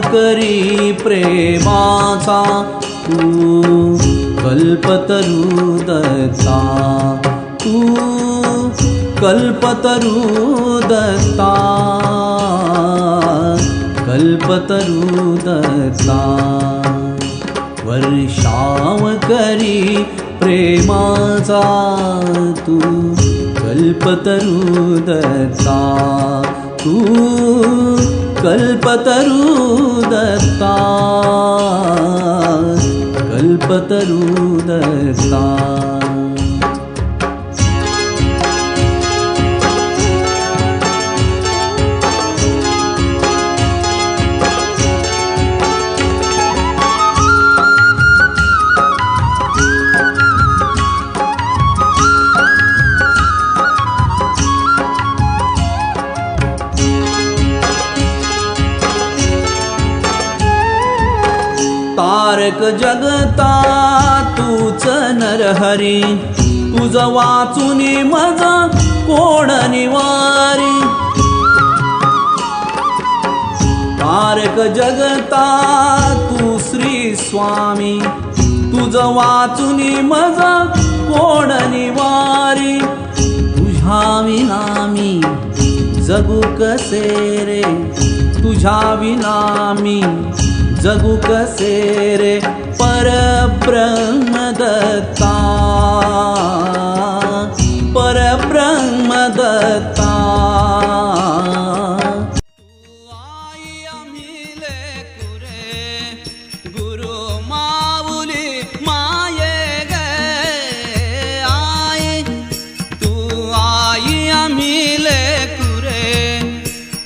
करी प्रेमाचा तू कल्पतरू दत्ता, तू कल्पतरू दत्ता, कल्पतरू दत्ता। वर्षाव करी प्रेमाचा तू कल्पतरू दत्ता, तू कल्पतरू दत्ता, कल्पतरू दत्ता। तारक जगता तूच नरहरी, तुझ वाचुनी मज कोण निवारी। तारक जगता तू श्री स्वामी, तुझ वाचुनी मज कोण निवारी। तुझ्या विना मी जगू कसे रे, तुझ्या विना मी जगू कसे रे। परब्रह्म दत्ता, परब्रह्म दत्ता। तू आई आम्ही लेकुरे, गुरु माऊली माये गे आई। तू आई आम्ही लेकुरे,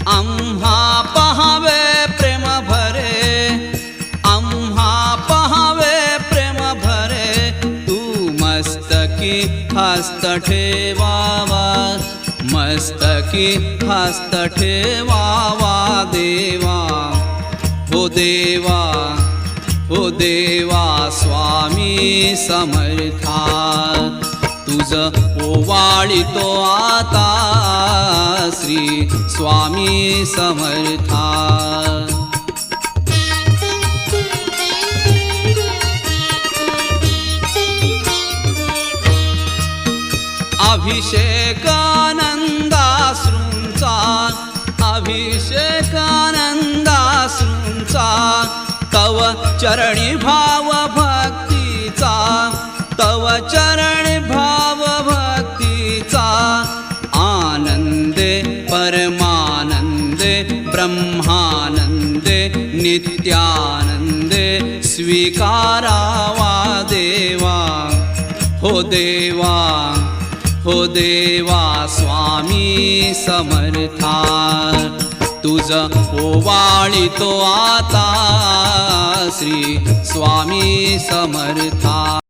आम्हा पहावे प्रेम भरे, हस्त ठेवावा, मस्तकी हस्त ठेवावा देवा। हो देवा, हो देवा स्वामी समर्था, तुझ ओवाळितो आता श्री स्वामी समर्था। अभिषेकानंदाश्रूंचा, अभिषेकानंदाश्रूंचा, तव चरणी भाव भक्तीचा, तव चरणी भाव भक्तीचा। आनंदे परमानंदे ब्रह्मानंदे नित्यानंदे स्वीकारावा देवा। हो देवा, हो देवा स्वामी समर्था, तुझ ओवाळितो आता श्री स्वामी समर्था।